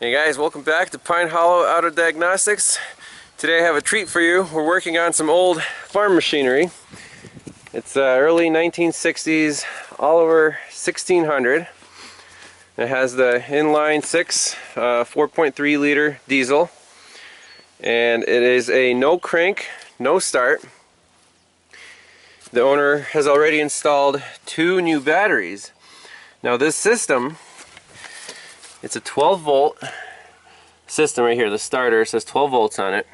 Hey guys, welcome back to Pine Hollow Auto Diagnostics. Today I have a treat for you. We're working on some old farm machinery. It's early 1960s, Oliver 1600. It has the inline 6 4.3 liter diesel, and it is a no crank, no start. The owner has already installed 2 new batteries. Now this system, it's a 12 volt system right here. The starter says 12 volts on it.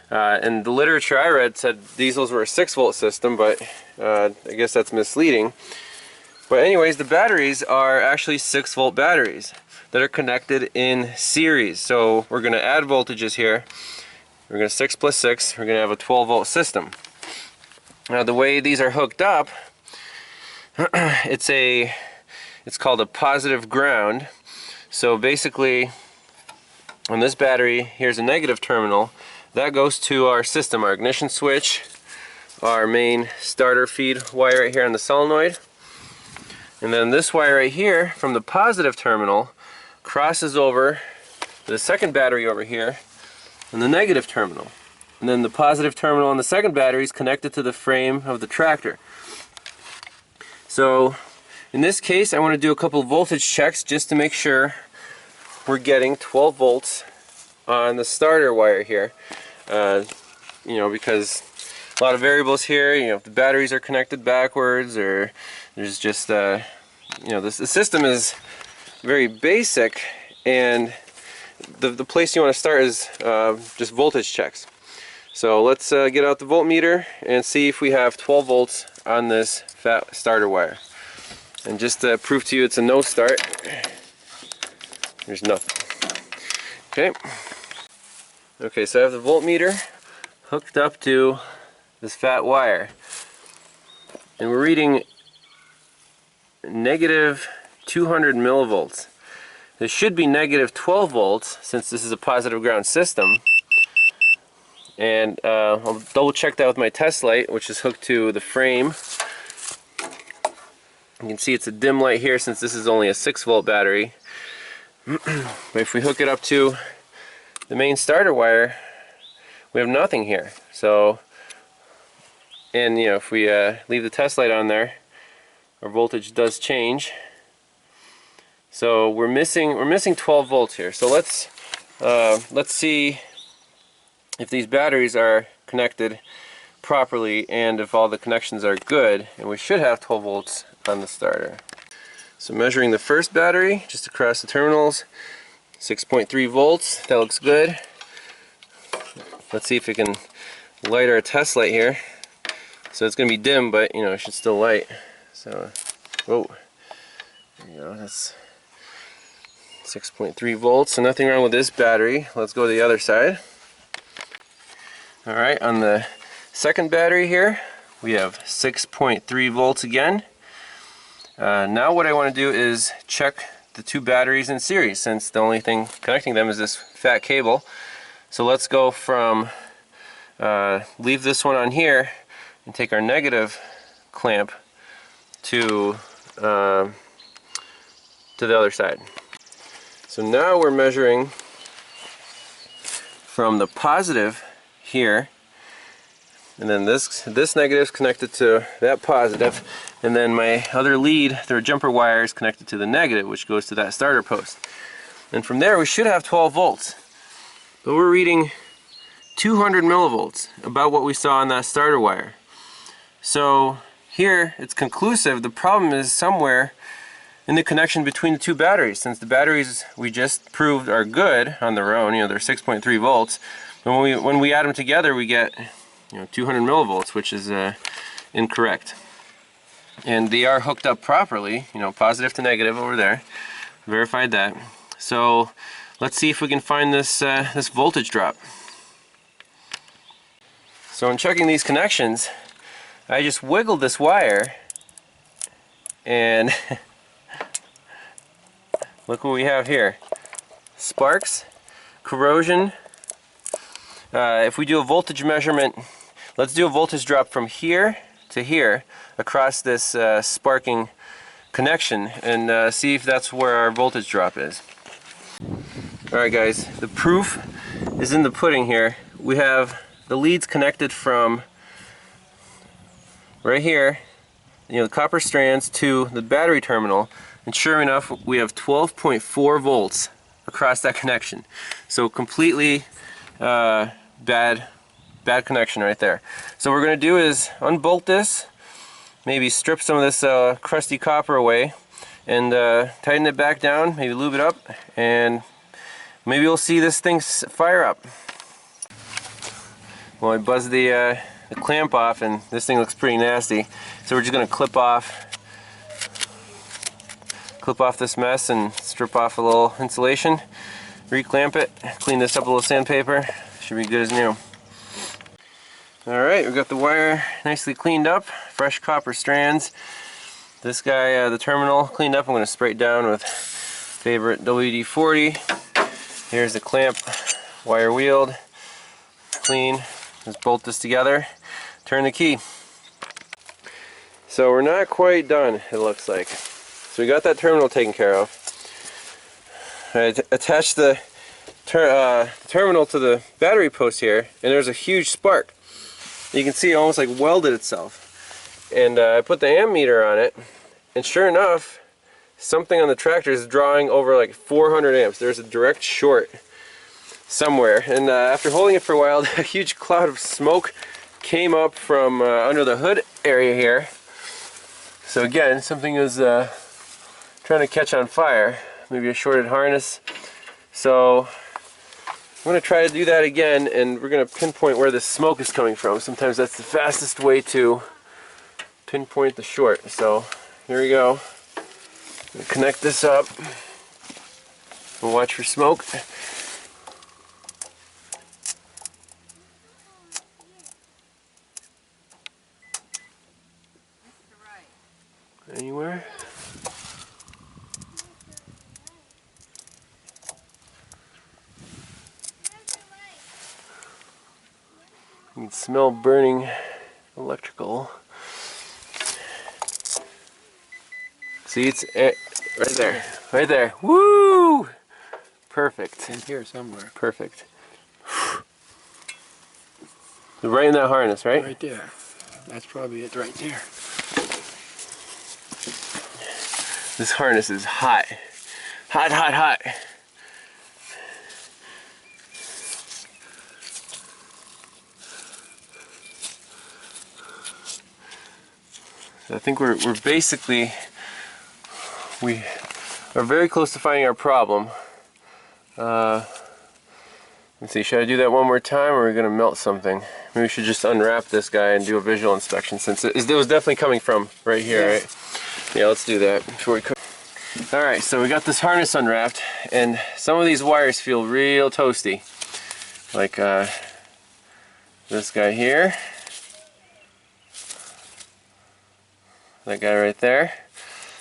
And the literature I read said diesels were a 6 volt system, but I guess that's misleading. But anyways, the batteries are actually 6 volt batteries that are connected in series. So we're going to add voltages here. We're going to 6 plus 6. We're going to have a 12 volt system. Now the way these are hooked up, it's called a positive ground. So basically, on this battery, here's a negative terminal. That goes to our system, our ignition switch, our main starter feed wire right here on the solenoid. And then this wire right here from the positive terminal crosses over to the second battery over here and the negative terminal. And then the positive terminal on the second battery is connected to the frame of the tractor. So in this case, I want to do a couple voltage checks just to make sure we're getting 12 volts on the starter wire here. Because a lot of variables here. If the batteries are connected backwards, or there's just the system is very basic, and the place you want to start is just voltage checks. So let's get out the voltmeter and see if we have 12 volts on this fat starter wire. And just to prove to you it's a no start, there's nothing. Okay, so I have the voltmeter hooked up to this fat wire, and we're reading negative 200 millivolts. This should be negative 12 volts since this is a positive ground system. And I'll double check that with my test light, which is hooked to the frame. You can see it's a dim light here since this is only a 6 volt battery. But if we hook it up to the main starter wire, we have nothing here. So, and if we leave the test light on there, our voltage does change. So we're missing 12 volts here. So let's see if these batteries are connected properly and if all the connections are good, and we should have 12 volts on the starter. So measuring the first battery just across the terminals, 6.3 volts. That looks good. Let's see if we can light our test light here. So it's going to be dim, but it should still light. So, whoa, there you go. That's 6.3 volts. So nothing wrong with this battery. Let's go to the other side. All right, on the second battery here, we have 6.3 volts again. Now what I want to do is check the 2 batteries in series, since the only thing connecting them is this fat cable. So let's go from, leave this one on here and take our negative clamp to the other side. So now we're measuring from the positive here, and then this negative is connected to that positive, and then my other lead, their jumper wire, is connected to the negative, which goes to that starter post. And from there we should have 12 volts. But we're reading 200 millivolts, about what we saw on that starter wire. So here it's conclusive. The problem is somewhere in the connection between the 2 batteries, since the batteries we just proved are good on their own. They're 6.3 volts. And when we add them together, we get 200 millivolts, which is incorrect. And they are hooked up properly, positive to negative over there. Verified that. So let's see if we can find this this voltage drop. So in checking these connections, I just wiggled this wire, and look what we have here. Sparks, corrosion. If we do a voltage measurement, let's do a voltage drop from here to here across this sparking connection, and see if that's where our voltage drop is. Alright guys, the proof is in the pudding here. We have the leads connected from right here, the copper strands, to the battery terminal, and sure enough we have 12.4 volts across that connection. So completely bad connection right there. So what we're going to do is unbolt this, maybe strip some of this crusty copper away, and tighten it back down, maybe lube it up, and maybe we'll see this thing fire up. Well, I buzzed the clamp off, and this thing looks pretty nasty. So we're just going to clip off this mess and strip off a little insulation, reclamp it, clean this up with a little sandpaper. Should be good as new. Alright, we've got the wire nicely cleaned up, fresh copper strands. This guy, the terminal, cleaned up. I'm going to spray it down with favorite WD-40. Here's the clamp, wire wheeled, clean. Let's bolt this together, turn the key. So we're not quite done, it looks like. So we got that terminal taken care of. I attached the terminal to the battery post here, and there's a huge spark. You can see it almost like welded itself. And I put the amp meter on it, and sure enough, something on the tractor is drawing over like 400 amps. There's a direct short somewhere. And after holding it for a while, a huge cloud of smoke came up from under the hood area here. So again, something is trying to catch on fire. Maybe a shorted harness. So I'm going to try to do that again, and we're going to pinpoint where the smoke is coming from. Sometimes that's the fastest way to pinpoint the short. So here we go. Connect this up and watch for smoke. Anywhere? You can smell burning electrical. See, it's right there. Right there. Woo! Perfect. In here somewhere. Perfect. Right in that harness, right? Right there. That's probably it right there. This harness is hot. Hot, hot, hot. I think we're basically, we are very close to finding our problem. Let's see, should I do that one more time, or are we going to melt something? Maybe we should just unwrap this guy and do a visual inspection, since it was definitely coming from right here, right? Yeah, let's do that before we cook. Alright, so we got this harness unwrapped, and some of these wires feel real toasty. Like this guy here. That guy right there.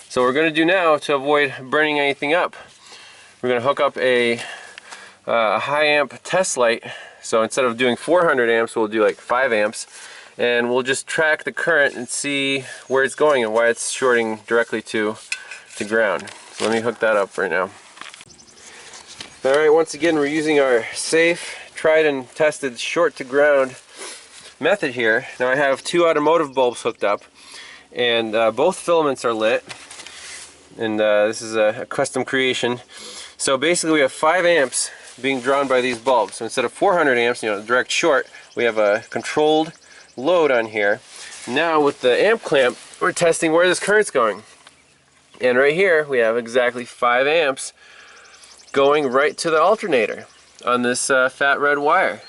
So what we're going to do now, to avoid burning anything up, we're going to hook up a high amp test light. So instead of doing 400 amps, we'll do like 5 amps, and we'll just track the current and see where it's going and why it's shorting directly to ground. So let me hook that up right now. Alright, once again we're using our safe, tried and tested short to ground method here. Now I have 2 automotive bulbs hooked up, and both filaments are lit, and this is a custom creation. So basically we have 5 amps being drawn by these bulbs. So instead of 400 amps, direct short, we have a controlled load on here. Now with the amp clamp, we're testing where this current's going. And right here we have exactly 5 amps going right to the alternator on this fat red wire.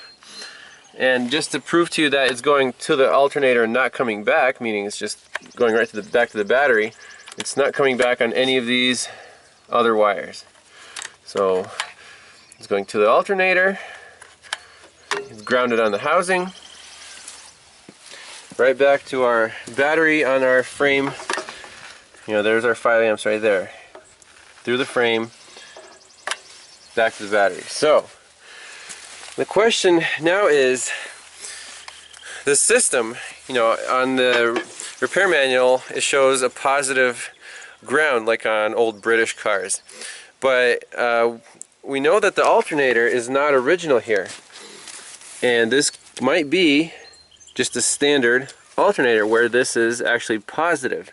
And just to prove to you that it's going to the alternator and not coming back, meaning it's just going right to back to the battery, it's not coming back on any of these other wires. So it's going to the alternator, it's grounded on the housing, right back to our battery on our frame. There's our 5 amps right there, through the frame, back to the battery. So the question now is, the system, on the repair manual it shows a positive ground like on old British cars, but we know that the alternator is not original here, and this might be just a standard alternator where this is actually positive.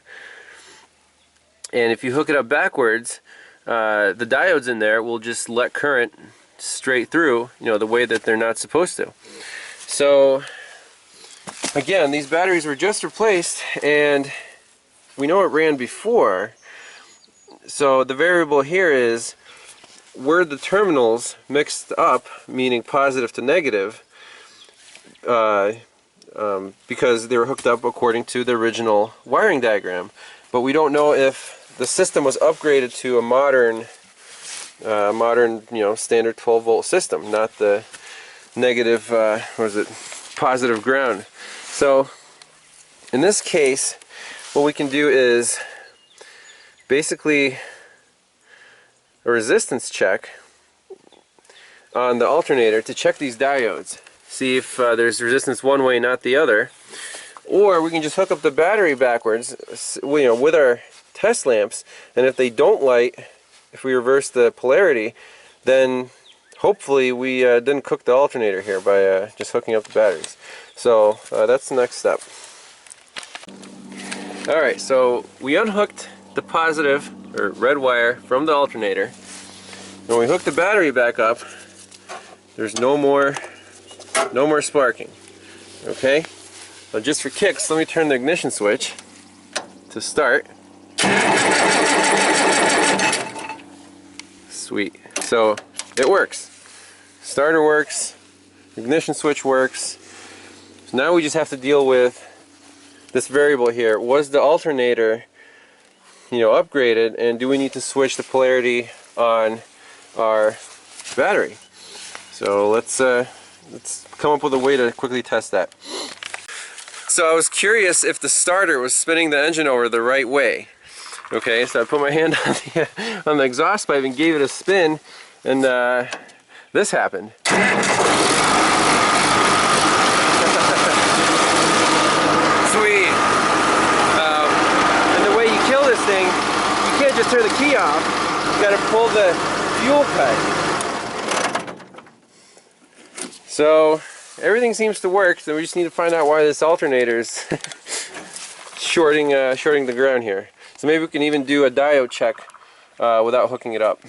And if you hook it up backwards, the diodes in there will just let current straight through, the way that they're not supposed to. So again, these batteries were just replaced, and we know it ran before. So the variable here is were the terminals mixed up, meaning positive to negative, because they were hooked up according to the original wiring diagram. But we don't know if the system was upgraded to a modern, standard 12-volt system, not the negative, positive ground. So in this case, what we can do is basically a resistance check on the alternator to check these diodes. See if there's resistance one way, not the other. Or we can just hook up the battery backwards, with our test lamps, and if they don't light, if we reverse the polarity, then hopefully we didn't cook the alternator here by just hooking up the batteries. So that's the next step. Alright, so we unhooked the positive, or red wire, from the alternator. When we hook the battery back up, there's no more sparking. Okay? So just for kicks, let me turn the ignition switch to start. Sweet. So it works. Starter works, ignition switch works. So now we just have to deal with this variable here. Was the alternator, upgraded, and do we need to switch the polarity on our battery? So let's come up with a way to quickly test that. So I was curious if the starter was spinning the engine over the right way. Okay, so I put my hand on the exhaust pipe and gave it a spin, and this happened. Sweet. And the way you kill this thing, you can't just turn the key off. You got to pull the fuel cut. So everything seems to work. So we just need to find out why this alternator is shorting the ground here. So maybe we can even do a diode check without hooking it up.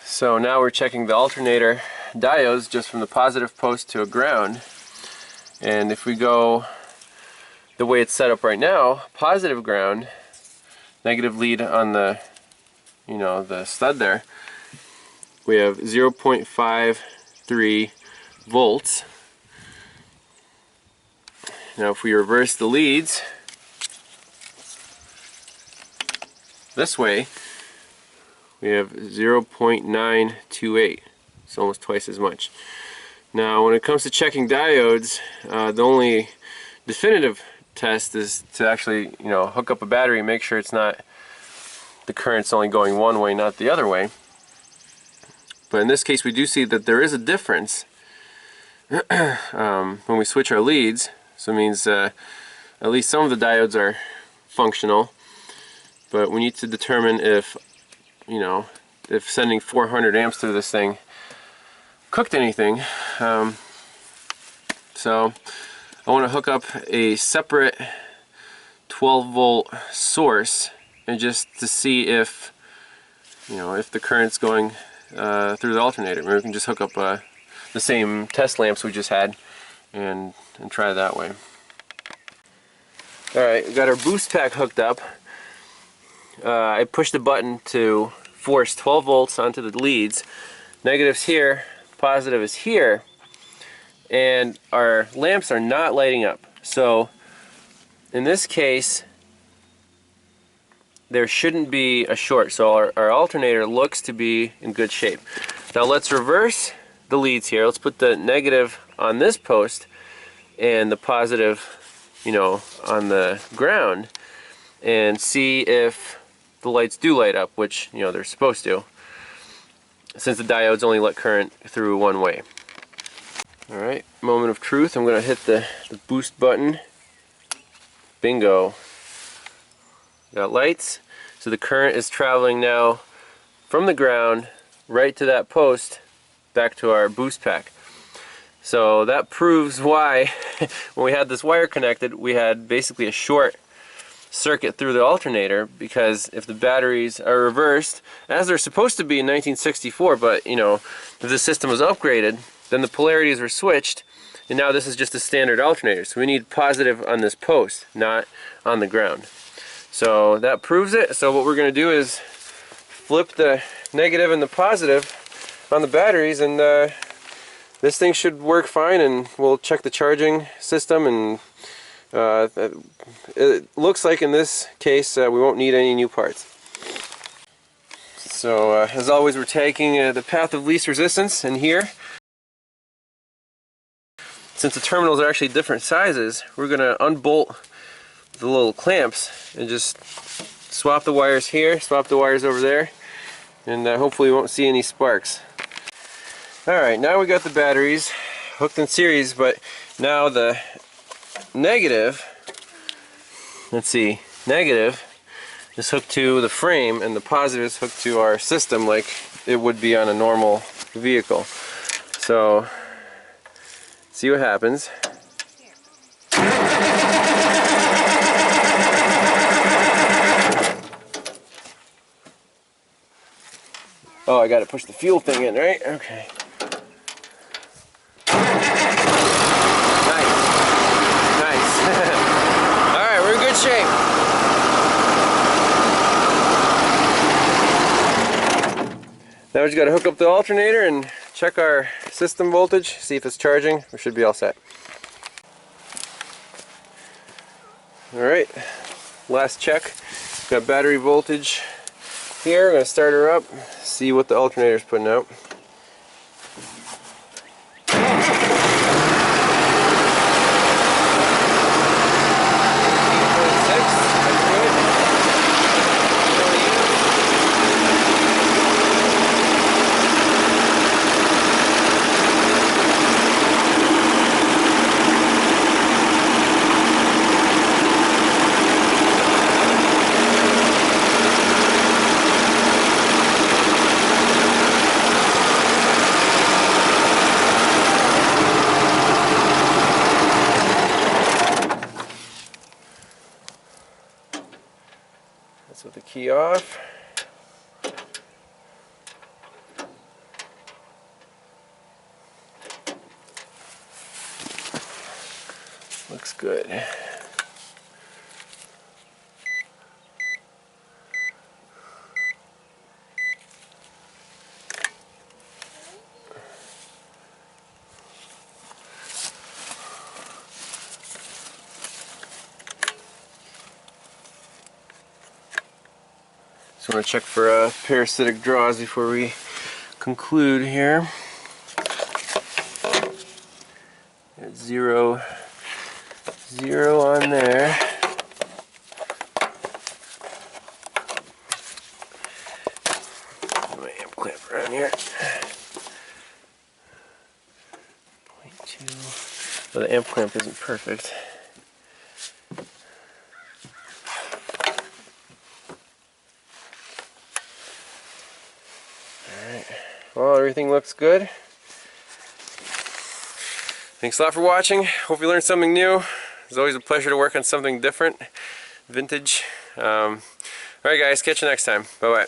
So now we're checking the alternator diodes just from the positive post to a ground. And if we go the way it's set up right now, positive ground, negative lead on the the stud there, we have 0.53 volts. Now if we reverse the leads this way, we have 0.928. It's almost twice as much. Now when it comes to checking diodes, the only definitive test is to actually hook up a battery and make sure it's not, the current's only going one way, not the other way. But in this case we do see that there is a difference when we switch our leads. So it means at least some of the diodes are functional, but we need to determine if if sending 400 amps through this thing cooked anything. So I want to hook up a separate 12-volt source, and just to see if if the current's going through the alternator. Maybe we can just hook up the same test lamps we just had and try that way. Alright, we got our boost pack hooked up. I pushed the button to force 12 volts onto the leads. Negative's here, positive is here, and our lamps are not lighting up. So in this case there shouldn't be a short, so our alternator looks to be in good shape. Now let's reverse the leads here. Let's put the negative on this post and the positive on the ground, and see if the lights do light up, which they're supposed to, since the diodes only let current through one way. Alright, moment of truth. I'm going to hit the boost button. Bingo. Got lights. So the current is traveling now from the ground right to that post back to our boost pack. So that proves why when we had this wire connected, we had basically a short circuit through the alternator, because if the batteries are reversed, as they're supposed to be in 1964, but you know, if the system was upgraded, then the polarities were switched, and now this is just a standard alternator. So we need positive on this post, not on the ground. So that proves it. So what we're going to do is flip the negative and the positive on the batteries, and this thing should work fine, and we'll check the charging system, and it looks like in this case we won't need any new parts. So as always, we're taking the path of least resistance in here. Since the terminals are actually different sizes, we're going to unbolt the little clamps and just swap the wires here, swap the wires over there, and hopefully we won't see any sparks. Alright, now we got the batteries hooked in series, but now the negative, let's see, negative is hooked to the frame and the positive is hooked to our system like it would be on a normal vehicle. So, see what happens. Oh, I gotta push the fuel thing in, right? Okay. Alright, we're in good shape. Now we just got to hook up the alternator and check our system voltage, see if it's charging. We should be all set. Alright, last check. Got battery voltage here. We're going to start her up, see what the alternator's putting out. That's with the key off. Looks good. So I want to check for parasitic draws before we conclude here. At 0, 0 on there. Put my amp clamp around here. 0.2. Well, the amp clamp isn't perfect. Well, everything looks good. Thanks a lot for watching. Hope you learned something new. It's always a pleasure to work on something different, vintage. Alright guys, catch you next time. Bye bye.